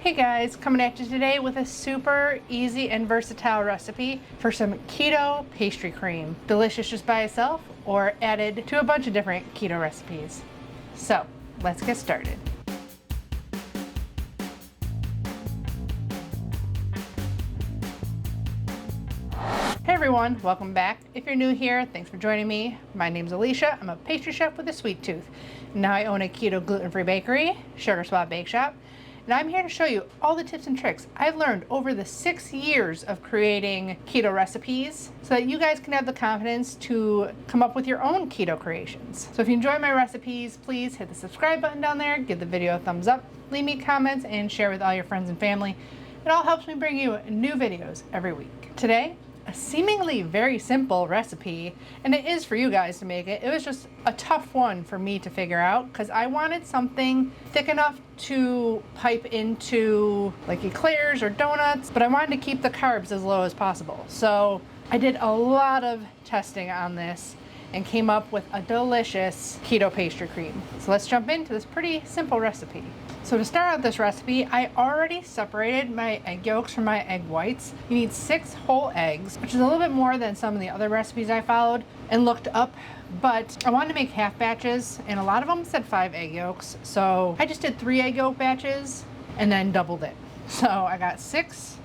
Hey guys, coming at you today with a super easy and versatile recipe for some keto pastry cream. Delicious just by itself or added to a bunch of different keto recipes. So let's get started. Hey everyone, welcome back. If you're new here, thanks for joining me. My name's Alycia. I'm a pastry chef with a sweet tooth. Now I own a keto gluten-free bakery, Sugar Swap Bake Shop. And I'm here to show you all the tips and tricks I've learned over the 6 years of creating keto recipes so that you guys can have the confidence to come up with your own keto creations. So if you enjoy my recipes, please hit the subscribe button down there, give the video a thumbs up, leave me comments, and share with all your friends and family. It all helps me bring you new videos every week. Today, a seemingly very simple recipe, and it is for you guys to make it. It was just a tough one for me to figure out because I wanted something thick enough to pipe into like eclairs or donuts, but I wanted to keep the carbs as low as possible. So I did a lot of testing on this and came up with a delicious keto pastry cream. So let's jump into this pretty simple recipe. So to start out this recipe, I already separated my egg yolks from my egg whites. You need 6 whole eggs, which is a little bit more than some of the other recipes I followed and looked up, but I wanted to make half batches and a lot of them said 5 egg yolks. So I just did 3 egg yolk batches and then doubled it. So I got 6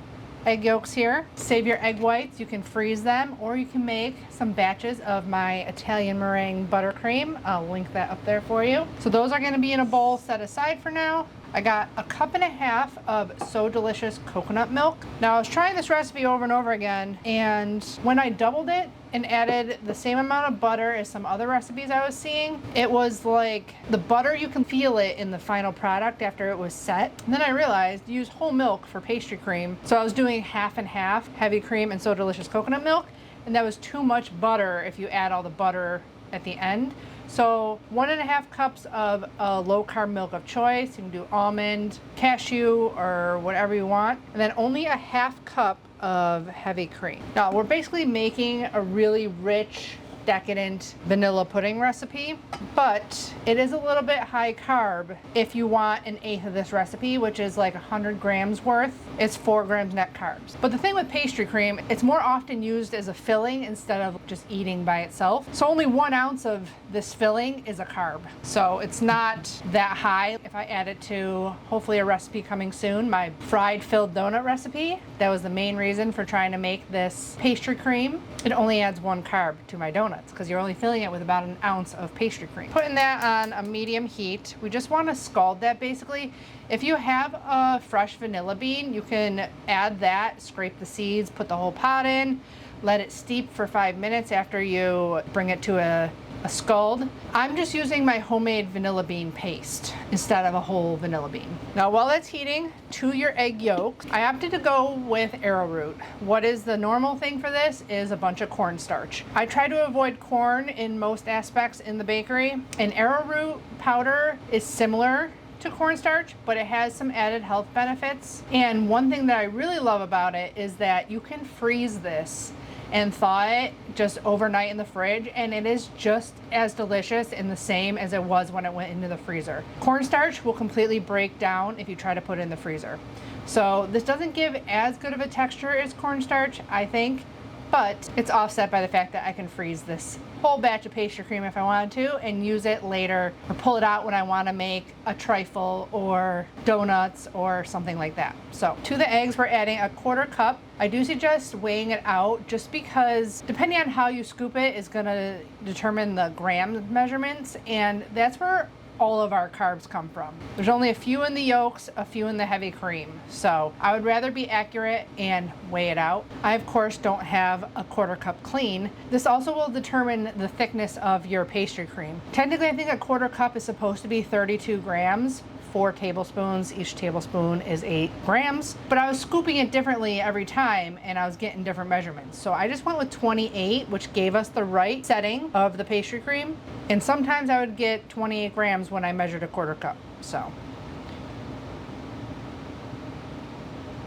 egg yolks here. Save your egg whites. You can freeze them or you can make some batches of my Italian meringue buttercream. I'll link that up there for you. So those are going to be in a bowl set aside for now. I got a 1.5 cups of So Delicious coconut milk. Now I was trying this recipe over and over again, and when I doubled it and added the same amount of butter as some other recipes I was seeing, it was like the butter, you can feel it in the final product after it was set. And then I realized use whole milk for pastry cream. So I was doing half and half, heavy cream and So Delicious coconut milk, and that was too much butter if you add all the butter at the end. So 1.5 cups of low carb milk of choice. You can do almond, cashew, or whatever you want. And then only a 1/2 cup of heavy cream. Now we're basically making a really rich, decadent vanilla pudding recipe, but it is a little bit high carb if you want 1/8 of this recipe, which is like 100 grams worth. It's 4 grams net carbs. But the thing with pastry cream, it's more often used as a filling instead of just eating by itself. So only 1 ounce of this filling is a carb. So it's not that high. If I add it to hopefully a recipe coming soon, my fried filled donut recipe, that was the main reason for trying to make this pastry cream. It only adds 1 carb to my donuts because you're only filling it with about 1 ounce of pastry cream. Putting that on a medium heat, we just want to scald that basically. If you have a fresh vanilla bean, you can add that, scrape the seeds, put the whole pot in, let it steep for 5 minutes after you bring it to a scald. I'm just using my homemade vanilla bean paste instead of a whole vanilla bean. Now while that's heating, to your egg yolks, I opted to go with arrowroot. What is the normal thing for this is a bunch of cornstarch. I try to avoid corn in most aspects in the bakery, and arrowroot powder is similar to cornstarch, but it has some added health benefits. And one thing that I really love about it is that you can freeze this and thaw it just overnight in the fridge, and it is just as delicious and the same as it was when it went into the freezer. Cornstarch will completely break down if you try to put it in the freezer. So this doesn't give as good of a texture as cornstarch, I think, but it's offset by the fact that I can freeze this whole batch of pastry cream if I wanted to and use it later or pull it out when I want to make a trifle or donuts or something like that. So to the eggs, we're adding a 1/4 cup. I do suggest weighing it out just because depending on how you scoop it is going to determine the gram measurements, and that's where all of our carbs come from. There's only a few in the yolks, a few in the heavy cream. So I would rather be accurate and weigh it out. I of course don't have a 1/4 cup clean. This also will determine the thickness of your pastry cream. Technically, I think a 1/4 cup is supposed to be 32 grams. 4 tablespoons, each tablespoon is 8 grams, but I was scooping it differently every time and I was getting different measurements. So I just went with 28, which gave us the right setting of the pastry cream. And sometimes I would get 28 grams when I measured a 1/4 cup. So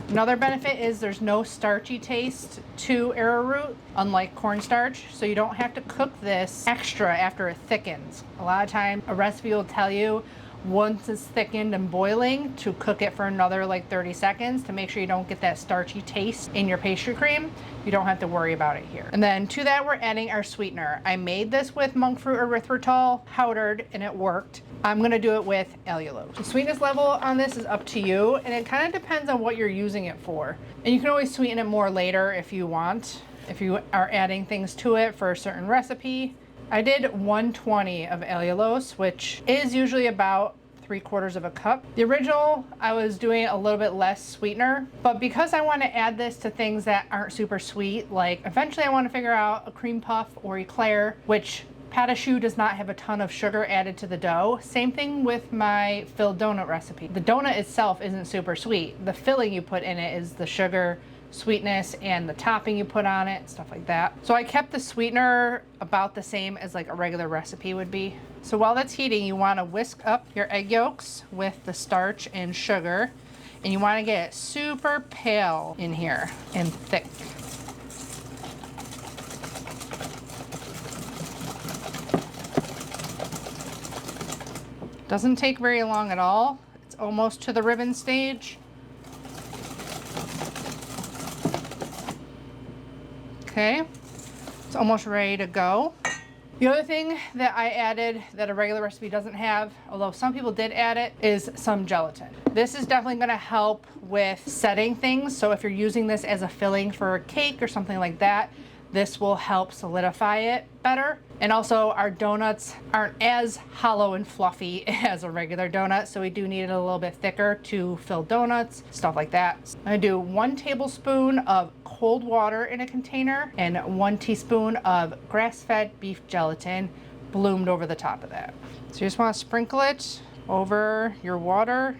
another benefit is there's no starchy taste to arrowroot, unlike cornstarch, so you don't have to cook this extra after it thickens. A lot of times a recipe will tell you, once it's thickened and boiling, to cook it for another like 30 seconds to make sure you don't get that starchy taste in your pastry cream. You don't have to worry about it here. And then to that, we're adding our sweetener. I made this with monk fruit erythritol powdered and it worked. I'm gonna do it with allulose. The sweetness level on this is up to you, and it kind of depends on what you're using it for. And you can always sweeten it more later if you want, if you are adding things to it for a certain recipe. I did 120 of allulose, which is usually about 3/4 of a cup. The original, I was doing a little bit less sweetener, but because I want to add this to things that aren't super sweet, like eventually I want to figure out a cream puff or eclair, which pâte does not have a ton of sugar added to the dough. Same thing with my filled donut recipe. The donut itself isn't super sweet. The filling you put in it is the sugar, sweetness, and the topping you put on it, stuff like that. So I kept the sweetener about the same as like a regular recipe would be. So while that's heating, you want to whisk up your egg yolks with the starch and sugar, and you want to get it super pale in here and thick. Doesn't take very long at all. It's almost to the ribbon stage. Okay, it's almost ready to go. The other thing that I added that a regular recipe doesn't have, although some people did add it, is some gelatin. This is definitely going to help with setting things. So if you're using this as a filling for a cake or something like that, this will help solidify it better. And also our donuts aren't as hollow and fluffy as a regular donut, so we do need it a little bit thicker to fill donuts, stuff like that. I'm gonna do 1 tablespoon of cold water in a container and 1 teaspoon of grass-fed beef gelatin bloomed over the top of that. So you just wanna sprinkle it over your water.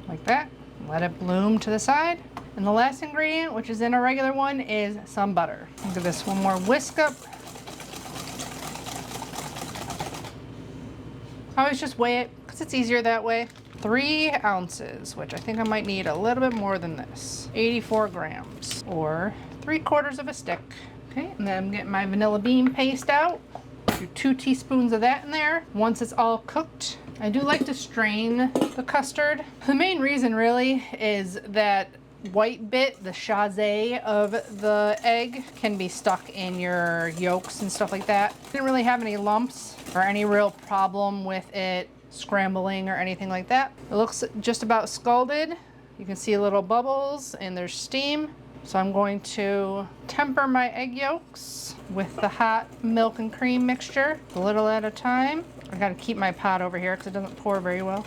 Like that. Let it bloom to the side. And the last ingredient, which is in a regular one, is some butter. I'll give this one more whisk up. I always just weigh it because it's easier that way. 3 ounces, which I think I might need a little bit more than this. 84 grams, or 3/4 of a stick. Okay, and then I'm getting my vanilla bean paste out. Do 2 teaspoons of that in there. Once it's all cooked, I do like to strain the custard. The main reason really is that white bit, the chazé of the egg, can be stuck in your yolks and stuff like that. Didn't really have any lumps or any real problem with it scrambling or anything like that. It looks just about scalded. You can see little bubbles and there's steam. So I'm going to temper my egg yolks with the hot milk and cream mixture, a little at a time. I gotta keep my pot over here because it doesn't pour very well.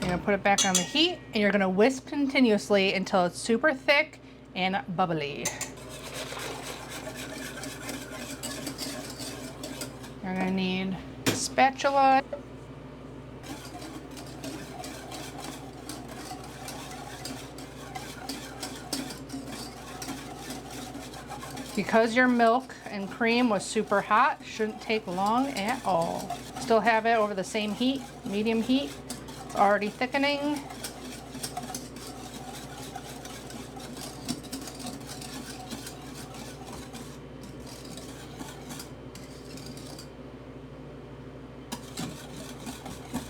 You're gonna put it back on the heat and you're gonna whisk continuously until it's super thick and bubbly. You're gonna need a spatula. Because your milk and cream was super hot, shouldn't take long at all. Still have it over the same heat, medium heat. It's already thickening.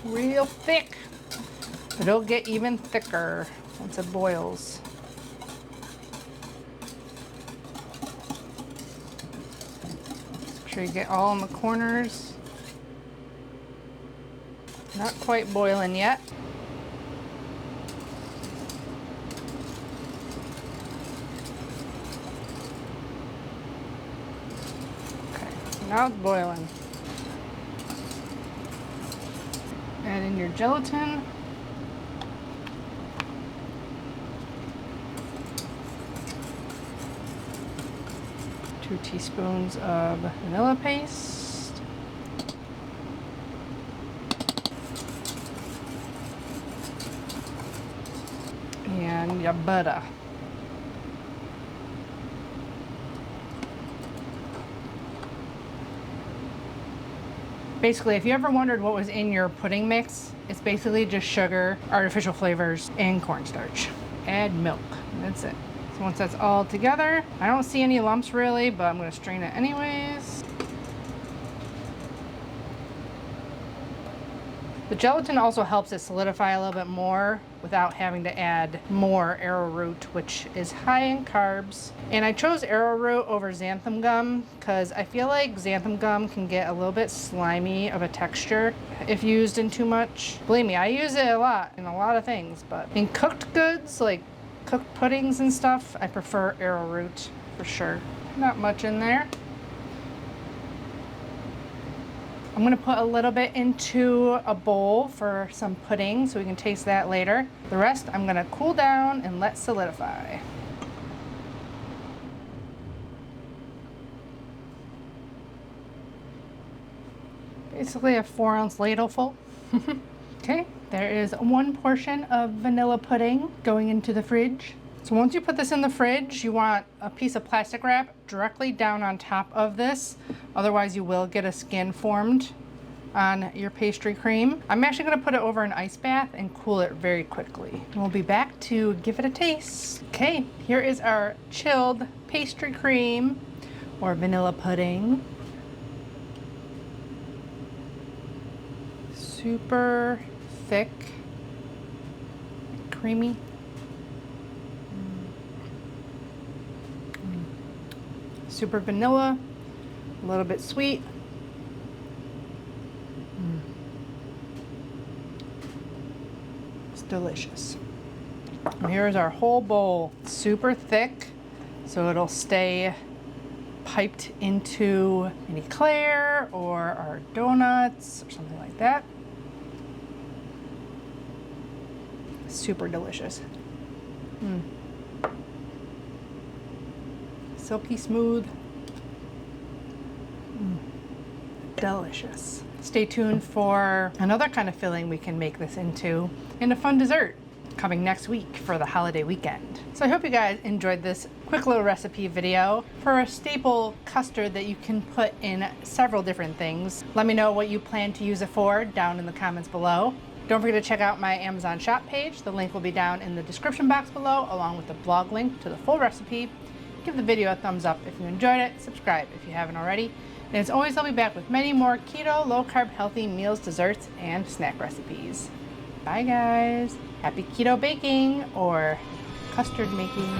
Real thick, but it'll get even thicker once it boils. Make sure you get all in the corners. Not quite boiling yet. Okay, now it's boiling. Add in your gelatin. Two teaspoons of vanilla paste. And your butter. Basically, if you ever wondered what was in your pudding mix, it's basically just sugar, artificial flavors, and cornstarch. Add milk. That's it. So once that's all together, I don't see any lumps really, but I'm gonna strain it anyways. The gelatin also helps it solidify a little bit more without having to add more arrowroot, which is high in carbs. And I chose arrowroot over xanthan gum because I feel like xanthan gum can get a little bit slimy of a texture if used in too much. Believe me, I use it a lot in a lot of things, but in cooked goods, like cooked puddings and stuff, I prefer arrowroot for sure. Not much in there. I'm gonna put a little bit into a bowl for some pudding so we can taste that later. The rest I'm gonna cool down and let solidify. Basically a 4-ounce ladle full. Okay, there is 1 portion of vanilla pudding going into the fridge. So once you put this in the fridge, you want a piece of plastic wrap directly down on top of this. Otherwise you will get a skin formed on your pastry cream. I'm actually gonna put it over an ice bath and cool it very quickly. And we'll be back to give it a taste. Okay, here is our chilled pastry cream or vanilla pudding. Super thick, creamy. Super vanilla, a little bit sweet. It's delicious. And here's our whole bowl. Super thick, so it'll stay piped into an eclair or our donuts or something like that. Super delicious. Silky smooth. Delicious. Stay tuned for another kind of filling we can make this into and a fun dessert coming next week for the holiday weekend. So I hope you guys enjoyed this quick little recipe video for a staple custard that you can put in several different things. Let me know what you plan to use it for down in the comments below. Don't forget to check out my Amazon shop page. The link will be down in the description box below, along with the blog link to the full recipe. Give the video a thumbs up if you enjoyed it. Subscribe if you haven't already. And as always, I'll be back with many more keto, low-carb, healthy meals, desserts, and snack recipes. Bye, guys. Happy keto baking or custard making.